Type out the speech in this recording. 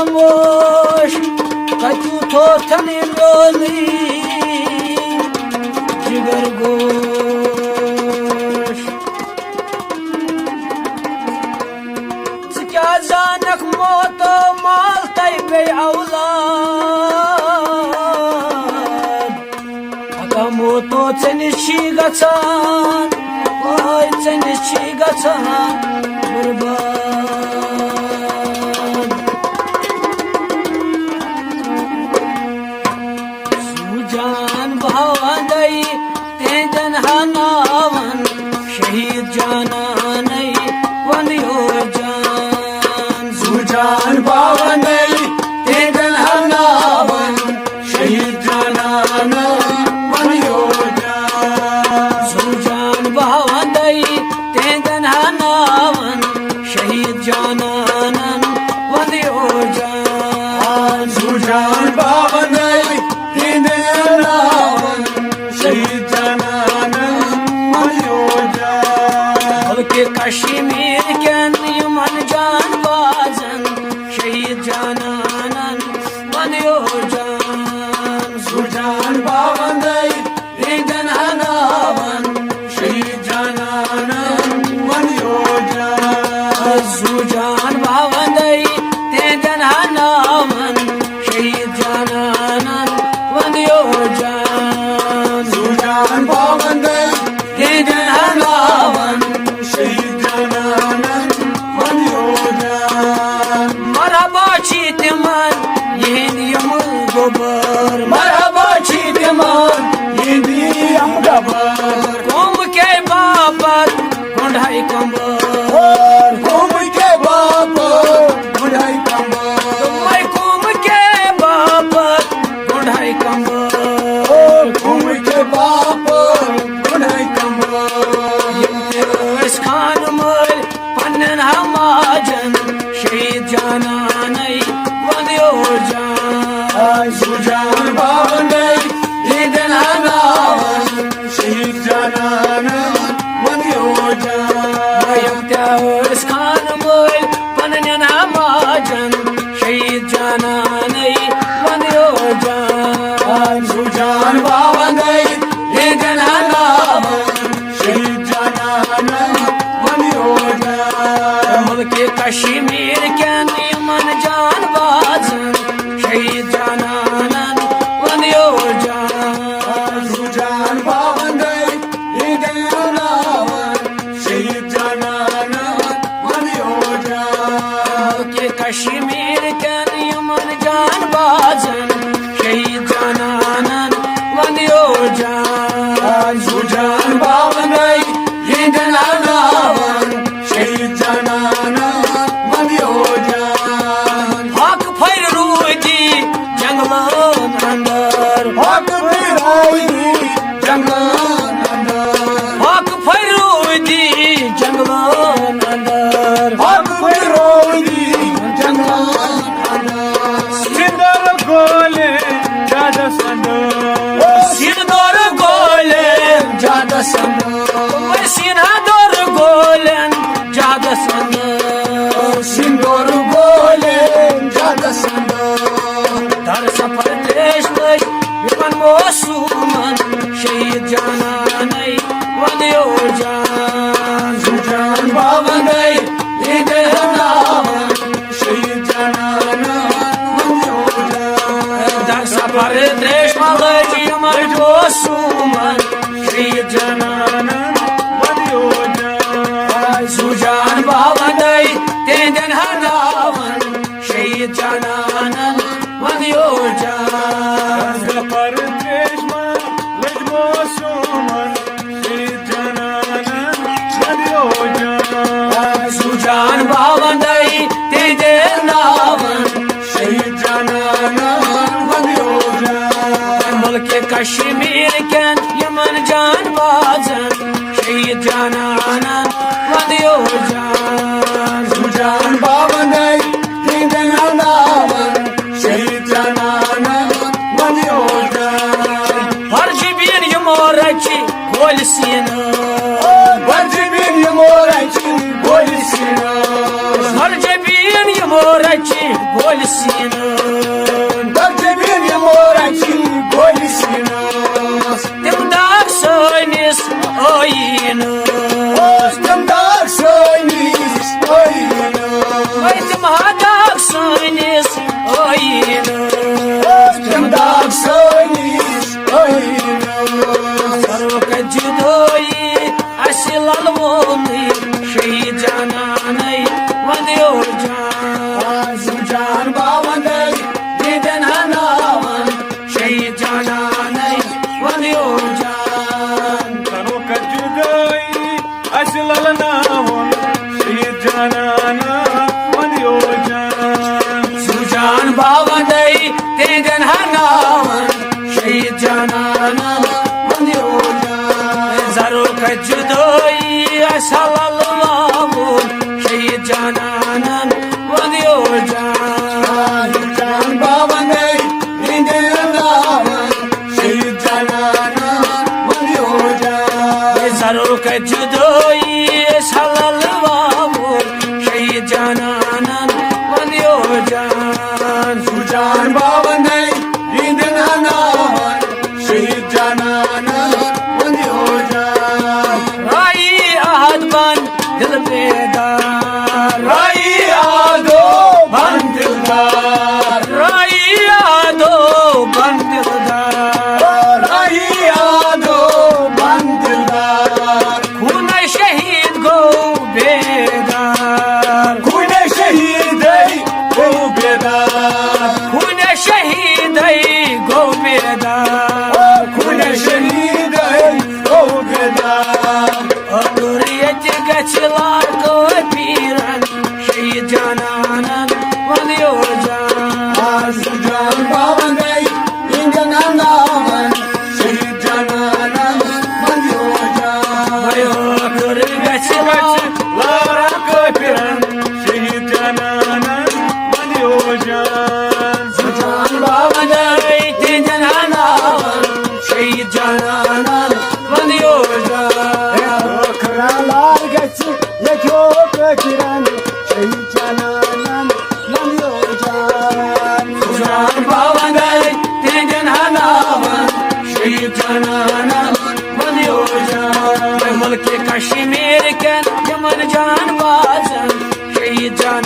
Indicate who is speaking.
Speaker 1: खामोश कतू थोथन लोली जिगर गोश क्या जानक मोतो माल तय पे औलाद अका मोतो चनिशी गचान ओय चनिशी गचान बर्बाद सुजान भावंदई तेजन हनावन शहीद जानानई वनियो जान
Speaker 2: सुजान भावंदई तेजन हनावन शहीद जानान वनियो जान
Speaker 1: सुजान भावंदई तेजन हनावन शहीद जानानन वनियो जान
Speaker 2: सुजान भावंदई तेजन हनावन शहीद जानान वनियो जान
Speaker 1: बल्कि कश्मीर कन यमन जान बाजन शहीद जानानन वनियो जान
Speaker 2: सुजान भावंदई तेजन हनावन शहीद जानान वनियो जान
Speaker 1: सुजान भावंदई तेजन हनावन शहीद जानानन वनियो जान
Speaker 2: सुजान भावंदई तेजन हनावन शहीद जानान वनियो जान
Speaker 1: मरहबा छी तिमन यहन यम गोबर
Speaker 2: मरहबा छी तिमन यिंदी हम गबर
Speaker 1: कोम के बापत गोंढाई कंबर
Speaker 2: कोम के बाप बुढ़ाई कमर
Speaker 1: मैं कोम के बापत गोंढाई कंबर
Speaker 2: कोम के बाप बुढ़ाई कमर
Speaker 1: इस खान मल पन्नन हमाजन शहीद जानानई वनियो जान
Speaker 2: सुजान भावंदई तेजन हनावन शहीद जानान वनियो जान
Speaker 1: इस खान मल पन्नन हमाजन शहीद जानानई वनियो जान
Speaker 2: सुजान भावंदई तेजन हनावन शहीद जानान वनियो जान
Speaker 1: मुल्के कश्मीर कन यमन जान बाजन शहीद जानानन वनियो जान
Speaker 2: सुजान भावंदई तेजन हनावन शहीद जानान वनियो जान
Speaker 1: मुल्के कश्मीर कन यमन जान बाजन शहीद जानानन वनियो जान
Speaker 2: सुजान भावंदई तेजन हनावन शहीद जानान वनियो जान
Speaker 1: हक फैर रूदी जंगलन अंदर
Speaker 2: हक फिराई जंगलान अंदर
Speaker 1: हक फैर रूदी जंगलन अंदर
Speaker 2: हक फिरोई जंगलान अंदर
Speaker 3: सिंदर गोले ज्यादा संदर
Speaker 1: सिरदोर गोलेन
Speaker 2: ज्यादा संदर
Speaker 1: सिरदोर गोलेन ज्यादा संग
Speaker 2: सिंदूर बोले ज्यादा संदर
Speaker 1: दर सफर देश में विपन मोसूमन शहीद जानानई वनियो जान
Speaker 2: सुजान भावंदई तेजन हनावन शहीद जानान वनियो जान
Speaker 1: दर सफर देश में विपन मोसूमन शहीद जानानन वनियो जान सुजान भावंदई तेजन हनावन शहीद जानानन वनियो जान
Speaker 3: पर देश में लजमो सुमन शहीद जानान वनियो जान
Speaker 1: सुजान भावंदई तेजन नावन
Speaker 2: शहीद जानान वनियो जान
Speaker 1: मुल्के कश्मीर कन यमन जान बाजन शहीद जानानन वनियो जान
Speaker 2: सुजान भावंदई तेजन हनावन शहीद जानान वनियो जान
Speaker 1: फर्ज बीन यमो रची गोल सीन
Speaker 2: बजबिन मोराची गोली सीना
Speaker 1: फर्ज बीन यमो मोराची गोल सीन
Speaker 2: दर्जबीन मोराची गोली सीना
Speaker 1: तिमदार सोनीस ओयीन
Speaker 2: दमदार सोनीस ओयीना
Speaker 1: तिमहादार सोनीस ओयीन
Speaker 2: दमदार सोनीस ओयीना
Speaker 1: सरोक जुदोई असिल अलवोनी शहीद जानानै वंदियो जान
Speaker 2: सुजान बावनै दीदन हनावन
Speaker 1: शहीद जानानै वंदियो जान
Speaker 3: Saro ka judai asilal naavon shahid janana vandiyo jaan
Speaker 1: Sujan बावनै तेजन हनावन शहीद जानानै वंदियो जान सरोक जुदोई असिल अलवोनी शहीद जानानै वंदियो जान
Speaker 2: सुजान बावनै दीदन हनावन शहीद जनाना बंदियो जान
Speaker 1: सरोक जुदोई सलल बाबूर शहीद जानानन वंदियो जान
Speaker 2: सुजान बावनै दीदन हनावन शहीद जनाना बंदियो जान
Speaker 1: राई आहद बन दिल बेदार
Speaker 2: राई आदो बंदिलदार
Speaker 1: राई आदो बन दिलदार
Speaker 2: राई आदो बंदिलदार
Speaker 1: खून शहीद गो बेदार
Speaker 2: खून शहीद गो बेदार
Speaker 1: खून शहीद गो बेदार
Speaker 2: खून शहीद गो बेदार
Speaker 1: अदुरियत गछलार को पीरन शहीद जानानन वंदियो जान
Speaker 2: सुजान बावनै दीदन हनावन शहीद जनाना बंदियो जान
Speaker 1: भयो कर गछलार
Speaker 3: lara kafiran shahid janana vandiyo jaan
Speaker 2: Sujan
Speaker 1: बावनै तेजन हनावन शहीद जानानन वंदियो जान
Speaker 2: खरा लाल गच यखो किरण शहीद जनाना बंदियो जान
Speaker 1: सुजान बावनै तेजन हनावन शहीद जानानन वंदियो जान मुल्क कश्मीर के यमन जान बाजन शहीद जान